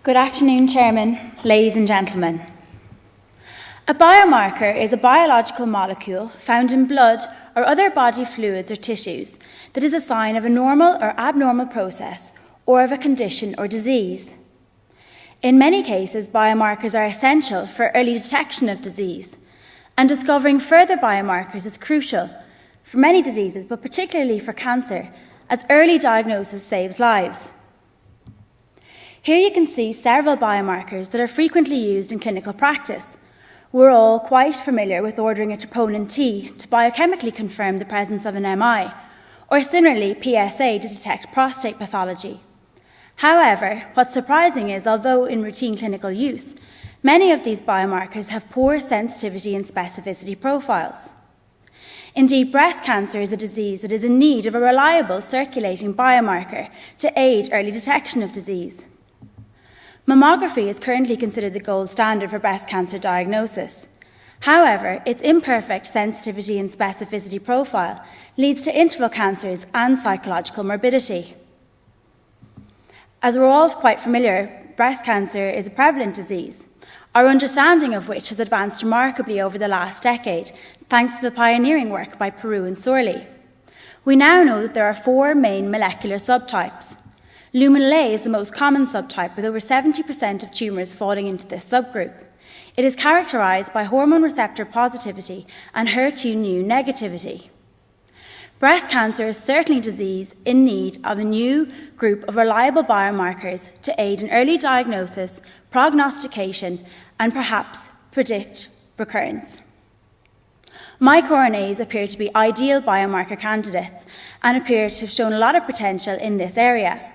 Good afternoon, Chairman, ladies and gentlemen. A biomarker is a biological molecule found in blood or other body fluids or tissues that is a sign of a normal or abnormal process or of a condition or disease. In many cases, biomarkers are essential for early detection of disease, and discovering further biomarkers is crucial for many diseases, but particularly for cancer, as early diagnosis saves lives. Here you can see several biomarkers that are frequently used in clinical practice. We're all quite familiar with ordering a troponin T to biochemically confirm the presence of an MI, or similarly PSA to detect prostate pathology. However, what's surprising is, although in routine clinical use, many of these biomarkers have poor sensitivity and specificity profiles. Indeed, breast cancer is a disease that is in need of a reliable circulating biomarker to aid early detection of disease. Mammography is currently considered the gold standard for breast cancer diagnosis. However, its imperfect sensitivity and specificity profile leads to interval cancers and psychological morbidity. As we're all quite familiar, breast cancer is a prevalent disease, our understanding of which has advanced remarkably over the last decade, thanks to the pioneering work by Peru and Sorley. We now know that there are 4 main molecular subtypes. Luminal A is the most common subtype, with over 70% of tumours falling into this subgroup. It is characterised by hormone receptor positivity and HER2/neu negativity. Breast cancer is certainly a disease in need of a new group of reliable biomarkers to aid in early diagnosis, prognostication, and perhaps predict recurrence. MicroRNAs appear to be ideal biomarker candidates and appear to have shown a lot of potential in this area.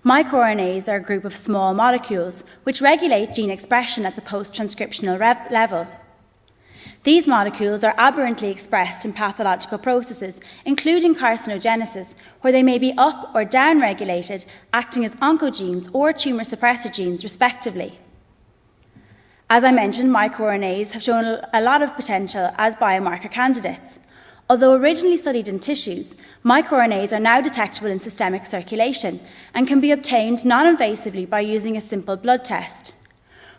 MicroRNAs are a group of small molecules which regulate gene expression at the post-transcriptional level. These molecules are aberrantly expressed in pathological processes, including carcinogenesis, where they may be up or down-regulated, acting as oncogenes or tumour suppressor genes, respectively. As I mentioned, microRNAs have shown a lot of potential as biomarker candidates. Although originally studied in tissues, microRNAs are now detectable in systemic circulation and can be obtained non-invasively by using a simple blood test.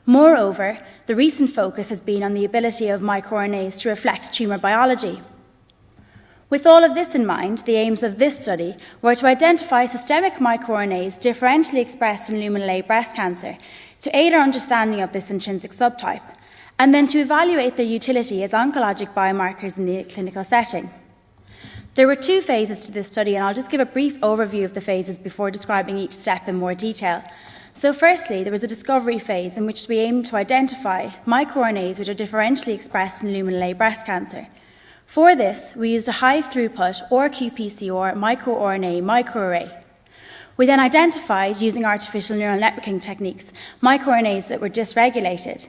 Moreover, the recent focus has been on the ability of microRNAs to reflect tumour biology. With all of this in mind, the aims of this study were to identify systemic microRNAs differentially expressed in luminal A breast cancer to aid our understanding of this intrinsic subtype, and then to evaluate their utility as oncologic biomarkers in the clinical setting. There were 2 phases to this study, and I'll just give a brief overview of the phases before describing each step in more detail. So firstly, there was a discovery phase in which we aimed to identify microRNAs which are differentially expressed in luminal A breast cancer. For this, we used a high-throughput or qPCR microRNA microarray. We then identified, using artificial neural networking techniques, microRNAs that were dysregulated,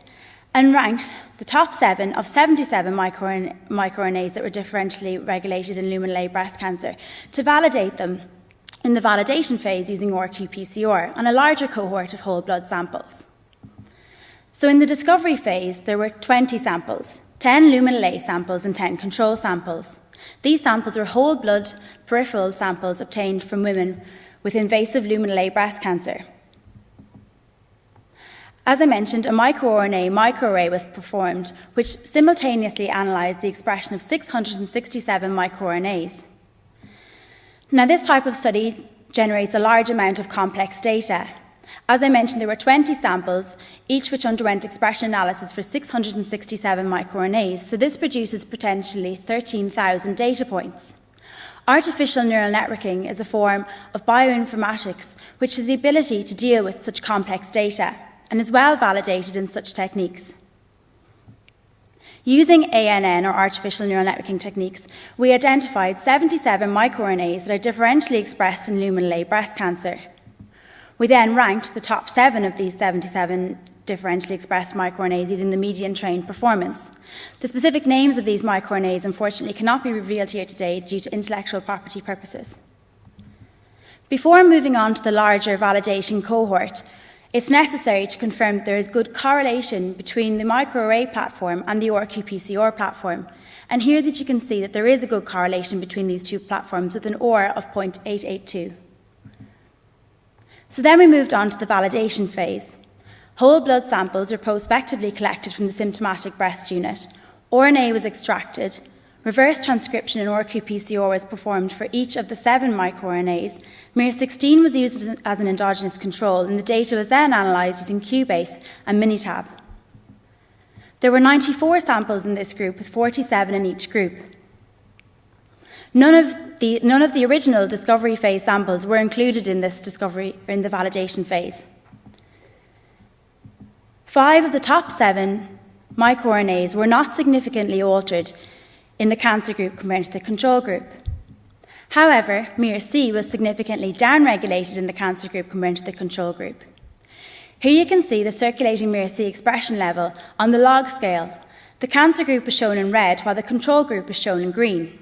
and ranked the top 7 of 77 microRNAs that were differentially regulated in luminal A breast cancer to validate them in the validation phase using qPCR on a larger cohort of whole blood samples. So in the discovery phase, there were 20 samples, 10 luminal A samples and 10 control samples. These samples were whole blood peripheral samples obtained from women with invasive luminal A breast cancer. As I mentioned, a microRNA microarray was performed, which simultaneously analysed the expression of 667 microRNAs. Now, this type of study generates a large amount of complex data. As I mentioned, there were 20 samples, each which underwent expression analysis for 667 microRNAs, so this produces potentially 13,000 data points. Artificial neural networking is a form of bioinformatics which has the ability to deal with such complex data and is well validated in such techniques. Using ANN, or artificial neural networking techniques, we identified 77 microRNAs that are differentially expressed in luminal A breast cancer. We then ranked the top 7 of these 77 differentially expressed microRNAs using the median trained performance. The specific names of these microRNAs, unfortunately, cannot be revealed here today due to intellectual property purposes. Before moving on to the larger validation cohort, it's necessary to confirm that there is good correlation between the microarray platform and the qPCR platform. And here that you can see that there is a good correlation between these 2 platforms with an OR of 0.882. So then we moved on to the validation phase. Whole blood samples were prospectively collected from the symptomatic breast unit. RNA was extracted. Reverse transcription in RQ-PCR was performed for each of the 7 microRNAs. miR-16 was used as an endogenous control, and the data was then analysed using Cubase and Minitab. There were 94 samples in this group, with 47 in each group. None of the original discovery phase samples were included in the validation phase. 5 of the top 7 microRNAs were not significantly altered in the cancer group compared to the control group. However, miR-C was significantly downregulated in the cancer group compared to the control group. Here you can see the circulating miR-C expression level on the log scale. The cancer group is shown in red, while the control group is shown in green.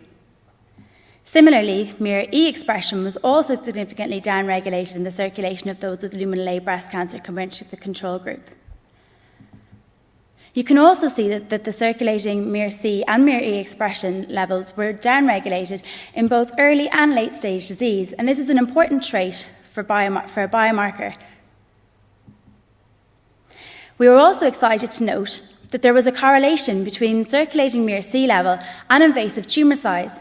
Similarly, miR-E expression was also significantly downregulated in the circulation of those with luminal A breast cancer compared to the control group. You can also see that the circulating miR-C and miR-E expression levels were downregulated in both early and late-stage disease, and this is an important trait for a biomarker. We were also excited to note that there was a correlation between circulating miR-C level and invasive tumour size,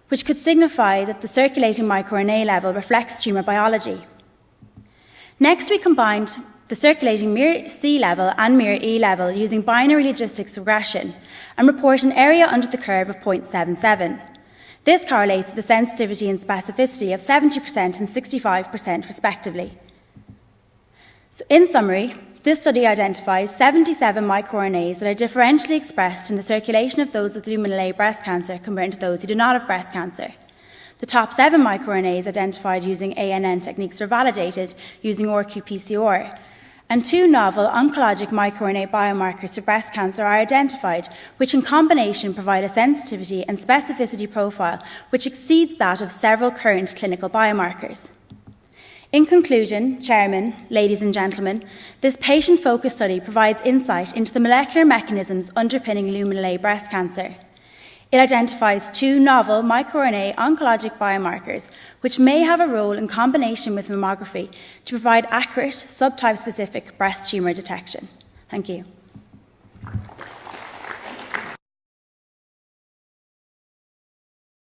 which could signify that the circulating microRNA level reflects tumour biology. Next, we combined the circulating miR-C level and miR-E level using binary logistics regression and report an area under the curve of 0.77. This correlates with the sensitivity and specificity of 70% and 65% respectively. So in summary, this study identifies 77 microRNAs that are differentially expressed in the circulation of those with luminal A breast cancer compared to those who do not have breast cancer. The top 7 microRNAs identified using ANN techniques were validated using RQ-PCR, and 2 novel oncologic microRNA biomarkers for breast cancer are identified, which in combination provide a sensitivity and specificity profile which exceeds that of several current clinical biomarkers. In conclusion, Chairman, ladies and gentlemen, this patient-focused study provides insight into the molecular mechanisms underpinning luminal A breast cancer. It identifies 2 novel microRNA oncologic biomarkers which may have a role in combination with mammography to provide accurate, subtype-specific breast tumour detection. Thank you.